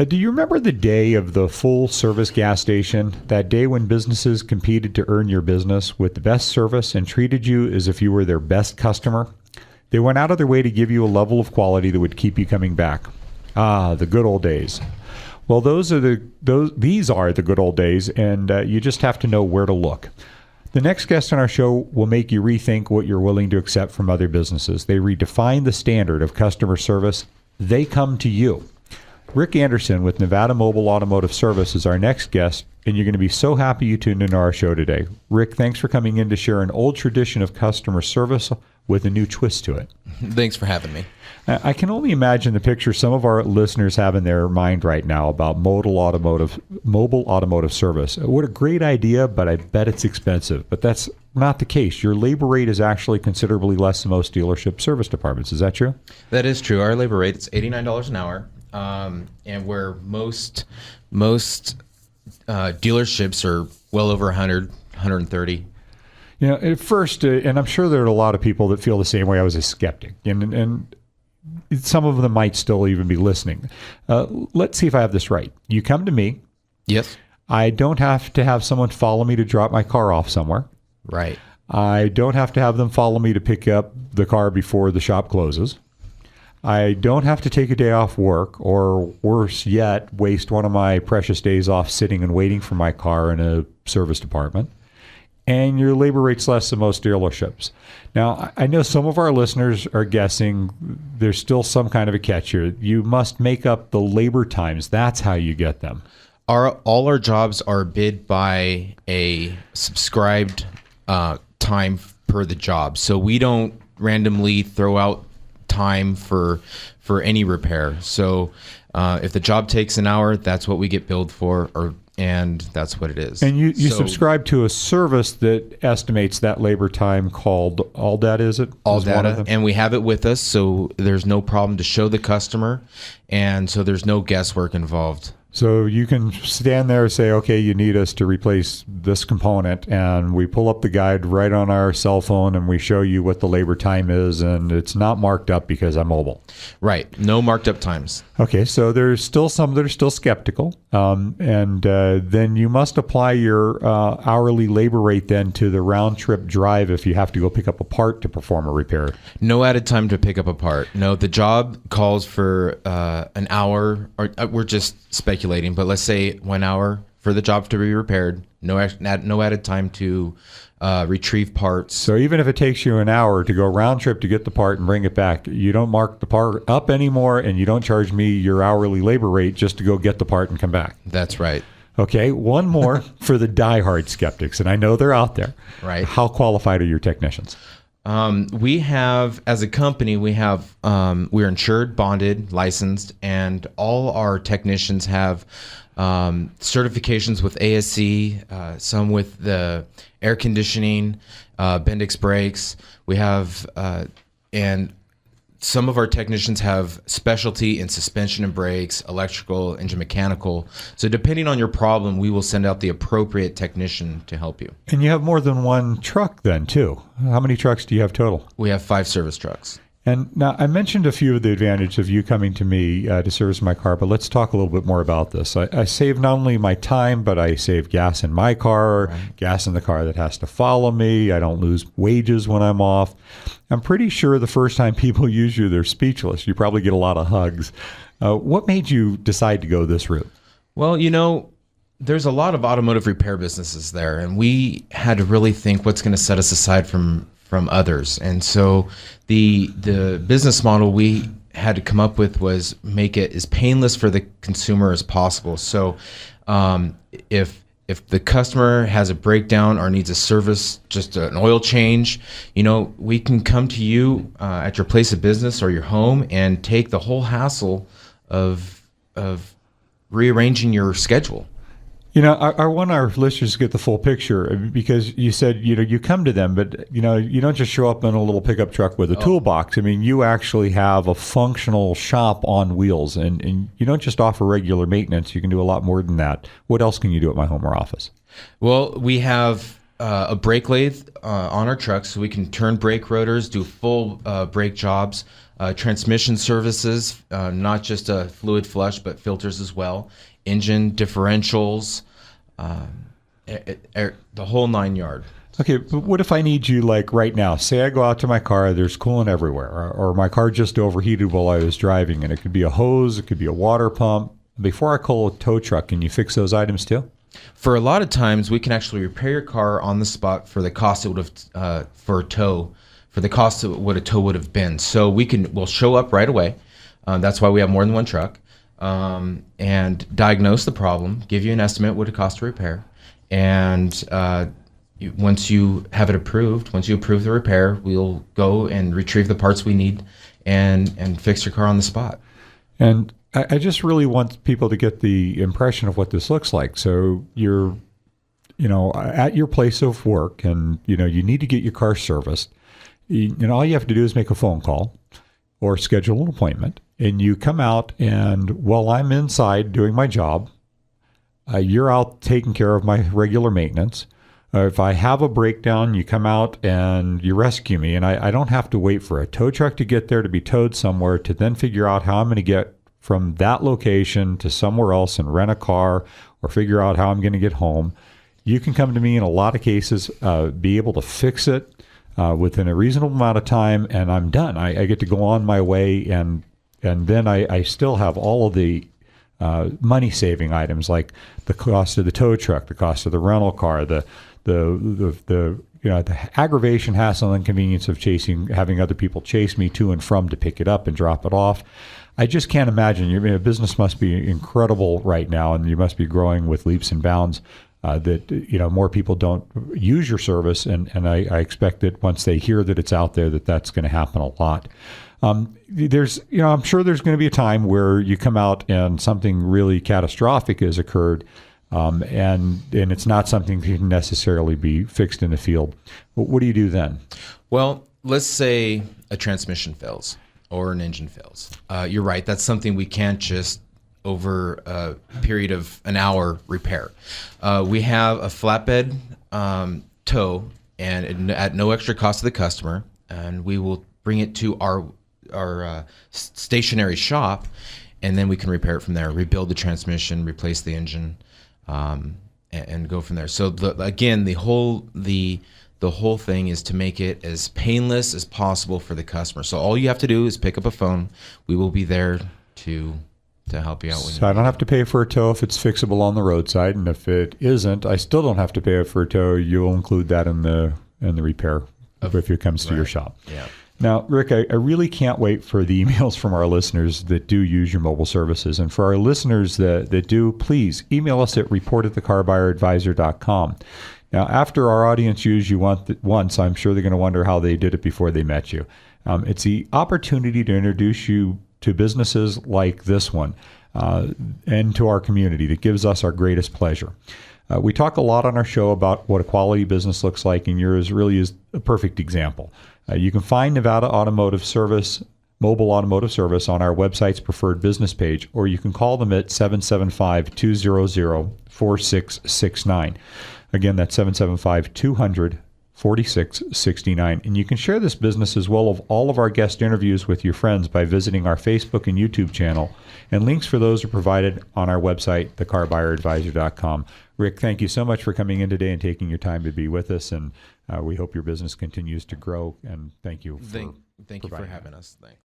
Do you remember the day of the full service gas station? That day when businesses competed to earn your business with the best service and treated you as if you were their best customer? They went out of their way to give you a level of quality that would keep you coming back. Ah, the good old days. Well, these are the good old days, and you just have to know where to look. The next guest on our show will make you rethink what you're willing to accept from other businesses. They redefine the standard of customer service. They come to you. Rick Anderson with Nevada Mobile Automotive Service is our next guest, and you're going to be so happy you tuned into our show today. Rick, thanks for coming in to share an old tradition of customer service with a new twist to it. Thanks for having me. I can only imagine the picture some of our listeners have in their mind right now about mobile automotive service. What a great idea, but I bet it's expensive. But that's not the case. Your labor rate is actually considerably less than most dealership service departments. Is that true? That is true. Our labor rate is $89 an hour, and where most dealerships are well over 100, 130. You know, at first, and I'm sure there are a lot of people that feel the same way. I was a skeptic, and some of them might still even be listening. Let's see if I have this right. You come to me. Yes. I don't have to have someone follow me to drop my car off somewhere. Right. I don't have to have them follow me to pick up the car before the shop closes. I don't have to take a day off work, or worse yet, waste one of my precious days off sitting and waiting for my car in a service department. And your labor rate's less than most dealerships. Now, I know some of our listeners are guessing there's still some kind of a catch here. You must make up the labor times. That's how you get them. All our jobs are bid by a subscribed time per the job. So we don't randomly throw out time for any repair. So if the job takes an hour, that's what we get billed for, and that's what it is. And you subscribe to a service that estimates that labor time called AllData, is it? AllData, and we have it with us, so there's no problem to show the customer, and so there's no guesswork involved. So you can stand there and say, okay, you need us to replace this component, and we pull up the guide right on our cell phone and we show you what the labor time is, and it's not marked up because I'm mobile. Right. No marked up times. Okay, so there's still some that are still skeptical, and then you must apply your hourly labor rate then to the round-trip drive if you have to go pick up a part to perform a repair. No added time to pick up a part. No, the job calls for an hour, or we're just speculating, but let's say 1 hour for the job to be repaired. No added time to retrieve parts. So even if it takes you an hour to go round trip to get the part and bring it back, you don't mark the part up anymore, and you don't charge me your hourly labor rate just to go get the part and come back. That's right. Okay, one more for the diehard skeptics, and I know they're out there. Right. How qualified are your technicians? We have, as a company, we're insured, bonded, licensed, and all our technicians have certifications with ASE, some with the air conditioning, Bendix brakes. We have, and some of our technicians have specialty in suspension and brakes, electrical, engine mechanical. So depending on your problem, we will send out the appropriate technician to help you. And you have more than one truck then, too. How many trucks do you have total? We have 5 service trucks. And now I mentioned a few of the advantages of you coming to me to service my car, but let's talk a little bit more about this. I save not only my time, but I save gas in my car, right, gas in the car that has to follow me. I don't lose wages when I'm off. I'm pretty sure the first time people use you, they're speechless. You probably get a lot of hugs. What made you decide to go this route? Well, there's a lot of automotive repair businesses there, and we had to really think what's going to set us aside from others. And so the business model we had to come up with was make it as painless for the consumer as possible. So if the customer has a breakdown or needs a service, just an oil change, we can come to you at your place of business or your home and take the whole hassle of rearranging your schedule. I want our listeners to get the full picture, because you said, you come to them, but, you don't just show up in a little pickup truck with a toolbox. I mean, you actually have a functional shop on wheels, and you don't just offer regular maintenance. You can do a lot more than that. What else can you do at my home or office? Well, we have a brake lathe on our trucks, so we can turn brake rotors, do full brake jobs. Transmission services, not just a fluid flush, but filters as well. Engine differentials, the whole 9 yard. Okay, but what if I need you like right now? Say I go out to my car, there's coolant everywhere, or my car just overheated while I was driving, and it could be a hose, it could be a water pump. Before I call a tow truck, can you fix those items too? For a lot of times, we can actually repair your car on the spot for the cost it would have for a tow, for the cost of what a tow would have been. So we'll show up right away. That's why we have more than one truck, and diagnose the problem, give you an estimate what it costs to repair, and once you have it approved, once you approve the repair, we'll go and retrieve the parts we need and fix your car on the spot. And I just really want people to get the impression of what this looks like. So you're, at your place of work, and you need to get your car serviced. All you have to do is make a phone call or schedule an appointment, and you come out, and while I'm inside doing my job, you're out taking care of my regular maintenance. If I have a breakdown, you come out and you rescue me, and I don't have to wait for a tow truck to get there to be towed somewhere to then figure out how I'm going to get from that location to somewhere else and rent a car or figure out how I'm going to get home. You can come to me in a lot of cases, be able to fix it within a reasonable amount of time, and I'm done. I get to go on my way, and then I still have all of the money-saving items like the cost of the tow truck, the cost of the rental car, the aggravation, hassle, and inconvenience of having other people chase me to and from to pick it up and drop it off. I just can't imagine. Your business must be incredible right now, and you must be growing with leaps and bounds. That more people don't use your service, and I expect that once they hear that it's out there, that's going to happen a lot. I'm sure there's going to be a time where you come out and something really catastrophic has occurred, and it's not something that can necessarily be fixed in the field. What do you do then? Well, let's say a transmission fails or an engine fails. You're right. That's something we can't just over a period of an hour repair. We have a flatbed tow, and at no extra cost to the customer, and we will bring it to our stationary shop, and then we can repair it from there, rebuild the transmission, replace the engine, and go from there. So the whole thing is to make it as painless as possible for the customer. So all you have to do is pick up a phone. We will be there to help you out. So I don't have to pay for a tow if it's fixable on the roadside, and if it isn't, I still don't have to pay for a tow. You'll include that in the repair if it comes to your shop. Yeah. Now, Rick, I really can't wait for the emails from our listeners that do use your mobile services. And for our listeners that do, please email us at report@thecarbuyerinvestor.com. Now, after our audience used you once, I'm sure they're going to wonder how they did it before they met you. It's the opportunity to introduce you to businesses like this one and to our community that gives us our greatest pleasure. We talk a lot on our show about what a quality business looks like, and yours really is a perfect example. You can find Nevada Automotive Service, Mobile Automotive Service, on our website's preferred business page, or you can call them at 775-200-4669. Again, that's 775-200-4669. And you can share this business as well as all of our guest interviews with your friends by visiting our Facebook and YouTube channel. And links for those are provided on our website, thecarbuyerinvestor.com. Rick, thank you so much for coming in today and taking your time to be with us. And we hope your business continues to grow. And thank you. Thank you for having us. Thanks.